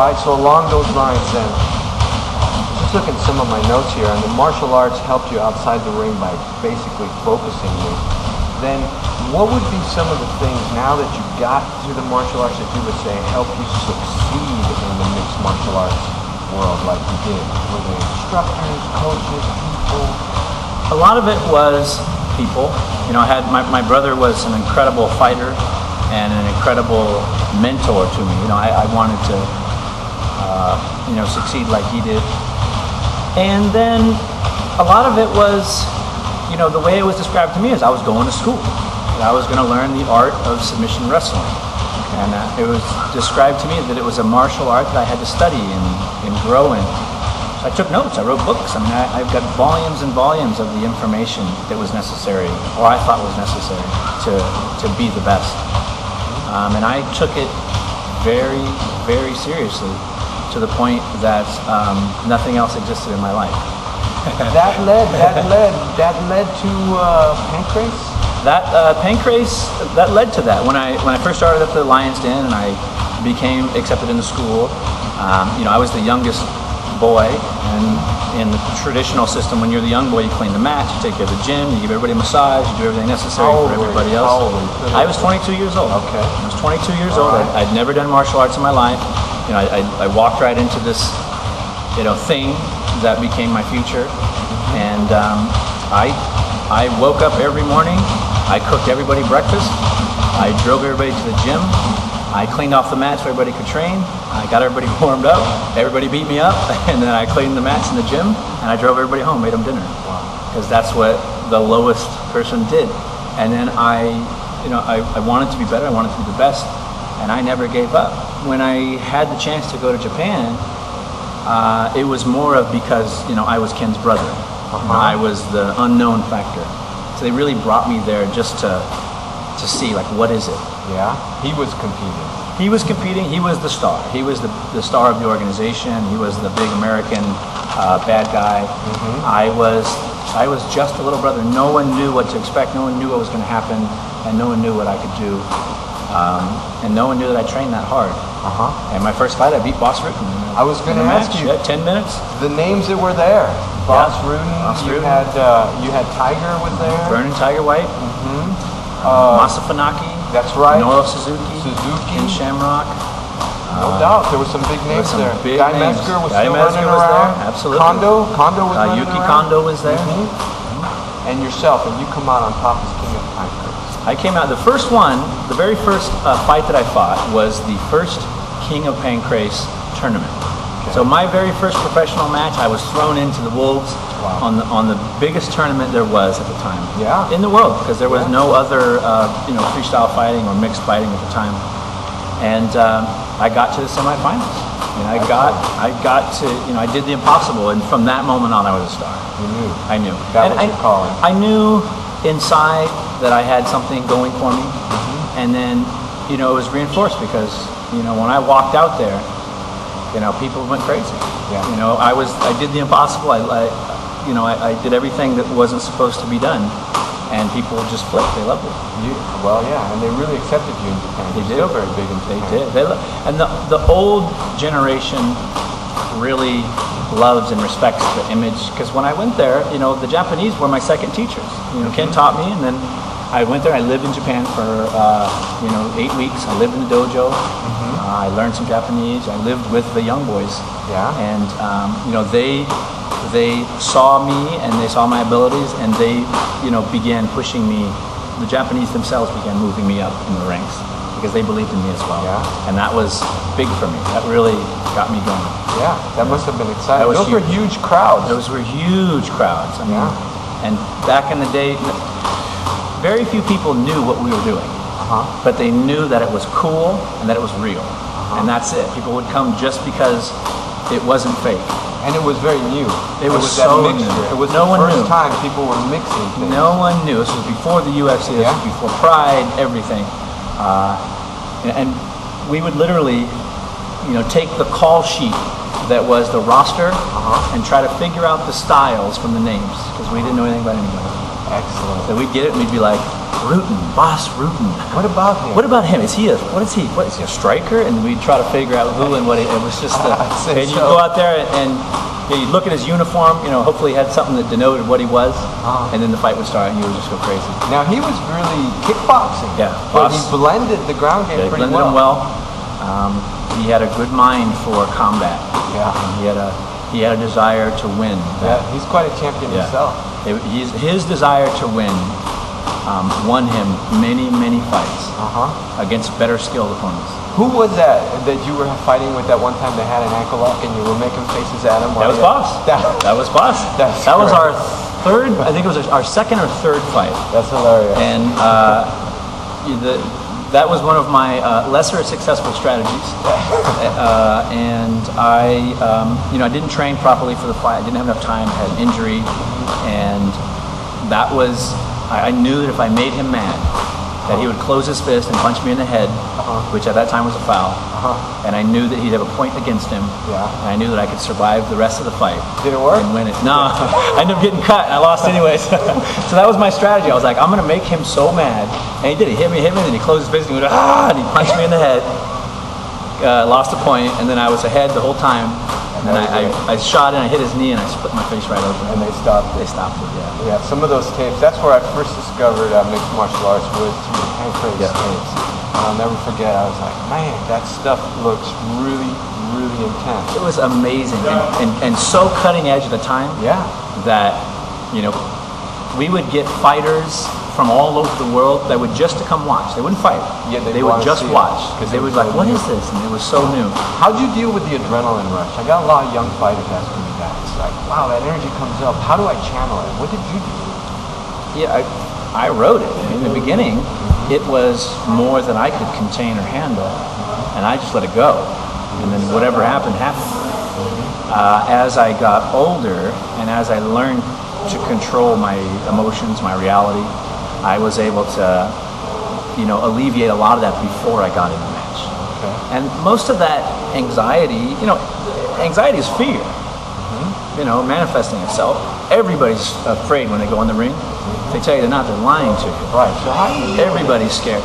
right, so along those lines then, just looking at some of my notes here, and the martial arts helped you outside the ring by basically focusing you. Then what would be some of the things now that you got through the martial arts that you would say help you succeed in the mixed martial arts world like you did? Were they instructors, coaches, people? A lot of it was people. You know, I had my brother was an incredible fighter and an incredible mentor to me. You know, I wanted to succeed like he did. And then a lot of it was, you know, the way it was described to me is I was going to school. I was going to learn the art of submission wrestling. And it was described to me that it was a martial art that I had to study and grow in. So I took notes, I wrote books. I mean, I've got volumes and volumes of the information that was necessary, or I thought was necessary, to be the best. And I took it very, very seriously, to the point that nothing else existed in my life. that led to Pancrase? Pancrase, that led to that. When I first started at the Lion's Den and I became accepted into school, I was the youngest boy, and in the traditional system, when you're the young boy, you clean the mats, you take care of the gym, you give everybody a massage, you do everything necessary for everybody else. I was 22 years old. Okay. I was 22 years old. I'd never done martial arts in my life. You know, I walked right into this, thing that became my future, and I woke up every morning. I cooked everybody breakfast. I drove everybody to the gym. I cleaned off the mats so everybody could train. I got everybody warmed up. Everybody beat me up, and then I cleaned the mats in the gym, and I drove everybody home, made them dinner, because that's what the lowest person did. And then I wanted to be better. I wanted to be the best, and I never gave up. When I had the chance to go to Japan, it was more of because I was Ken's brother. I was the unknown factor. So they really brought me there just to see, like, what is it? Yeah, he was competing. He was competing. He was the star. He was the star of the organization. He was the big American bad guy. Mm-hmm. I was just a little brother. No one knew what to expect. No one knew what was going to happen, and no one knew what I could do. And no one knew that I trained that hard. And my first fight, I beat Boss Rutten. I was going to ask you. 10 minutes. The names that were there. Boss Rutten. You had Tiger was there. Vernon Tiger White. Mm-hmm. Masafanaki. That's right. Noro Suzuki. And Shamrock. No doubt, there were some big names there. Guy Metzger was Guy still Metzger running was around. There. Absolutely. Kondo was running Yuki around. Kondo was there. Mm-hmm. And yourself, and you come out on top as King of Pancrase. I came out, the very first fight that I fought was the first King of Pancrase tournament. Okay. So my very first professional match, I was thrown into the Wolves on the biggest tournament there was at the time. Yeah. In the world, because there was no other freestyle fighting or mixed fighting at the time. And I got to the semifinals. And I got to, I did the impossible, and from that moment on, I was a star. You knew. I knew. That was your calling. I knew inside that I had something going for me, and then, it was reinforced because, when I walked out there, people went crazy. Yeah. I did the impossible. I did everything that wasn't supposed to be done, and people just flipped. They loved it. And they really accepted you in Japan. They did. Still very big in Japan. They did. And the old generation really loves and respects the image, because when I went there, the Japanese were my second teachers. Ken taught me, and then I went there. I lived in Japan for 8 weeks. I lived in the dojo. I learned some Japanese. I lived with the young boys. Yeah. And they saw me, and they saw my abilities, and they began pushing me. The Japanese themselves began moving me up in the ranks, because they believed in me as well. Yeah. And that was big for me. That really got me going. Yeah, that must have been exciting. Those were huge crowds. Those were huge crowds. I mean, and back in the day, very few people knew what we were doing. But they knew that it was cool and that it was real. And that's it. People would come just because it wasn't fake. And it was very new. It was so that mixture. new. It was no the one first knew. time people were mixing things. No one knew. This was before the UFC. This was before Pride, everything. And we would literally, take the call sheet that was the roster and try to figure out the styles from the names, because we didn't know anything about anybody. Excellent. So we'd get it and we'd be like, Boss Rutan. What about him? What about him? Is he a a striker? And we try to figure out who and what it was just. And you go out there and you look at his uniform. Hopefully he had something that denoted what he was. And then the fight would start, and you would just go crazy. Now he was really kickboxing. Yeah, but he blended the ground game pretty well. Blended him well. He had a good mind for combat. Yeah. And he had a desire to win. Yeah, he's quite a champion himself. His desire to win won him many fights against better skilled opponents. Who was that you were fighting with that one time that had an ankle lock and you were making faces at him? That was Boss. That was Boss. That was our third, I think it was our second or third fight. That's hilarious. And that was one of my lesser successful strategies. And I didn't train properly for the fight. I didn't have enough time. I had an injury. And that was, I knew that if I made him mad, that he would close his fist and punch me in the head, which at that time was a foul. And I knew that he'd have a point against him. Yeah. And I knew that I could survive the rest of the fight. Did it work? And win it. No, I ended up getting cut and I lost anyways. So that was my strategy. I was like, I'm going to make him so mad. And he did. He hit me, and then he closed his fist and he went, and he punched me in the head. Lost a point, and then I was ahead the whole time. And then I shot and I hit his knee and I split my face right open. And they stopped it. They stopped it, yeah. Yeah, some of those tapes, that's where I first discovered mixed martial arts was through the Pancrase tapes. And I'll never forget, I was like, man, that stuff looks really intense. It was amazing and so cutting edge at the time. Yeah. That, we would get fighters from all over the world that would just to come watch. They wouldn't fight. Yeah, they would just watch because they would be like, "What is this?" And it was so new. How'd you deal with the adrenaline rush? I got a lot of young fighters asking me that. It's like, wow, that energy comes up. How do I channel it? What did you do? Yeah, I wrote it. In the beginning, it was more than I could contain or handle, and I just let it go. And then whatever happened. As I got older and as I learned to control my emotions, my reality, I was able to, alleviate a lot of that before I got in the match. Okay. And most of that anxiety, anxiety is fear, manifesting itself. Everybody's afraid when they go in the ring. If they tell you they're not, they're lying to you. Right. So how do you Everybody's scared.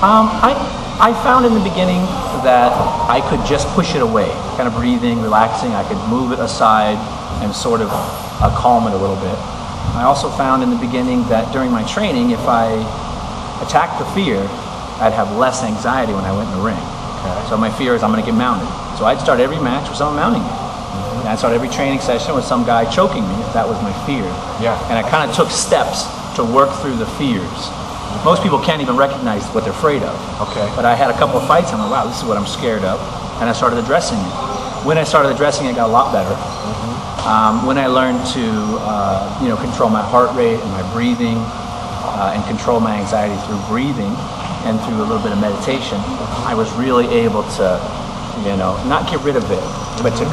I found in the beginning that I could just push it away, kind of breathing, relaxing. I could move it aside and sort of calm it a little bit. I also found in the beginning that during my training, if I attacked the fear, I'd have less anxiety when I went in the ring. Okay. So my fear is I'm going to get mounted. So I'd start every match with someone mounting me. And I'd start every training session with some guy choking me if that was my fear. Yeah. And I kind of took steps to work through the fears. Most people can't even recognize what they're afraid of. Okay. But I had a couple of fights and I'm like, wow, this is what I'm scared of. And I started addressing it. When I started addressing it, it got a lot better. When I learned to, control my heart rate and my breathing, and control my anxiety through breathing and through a little bit of meditation, I was really able to, not get rid of it, but to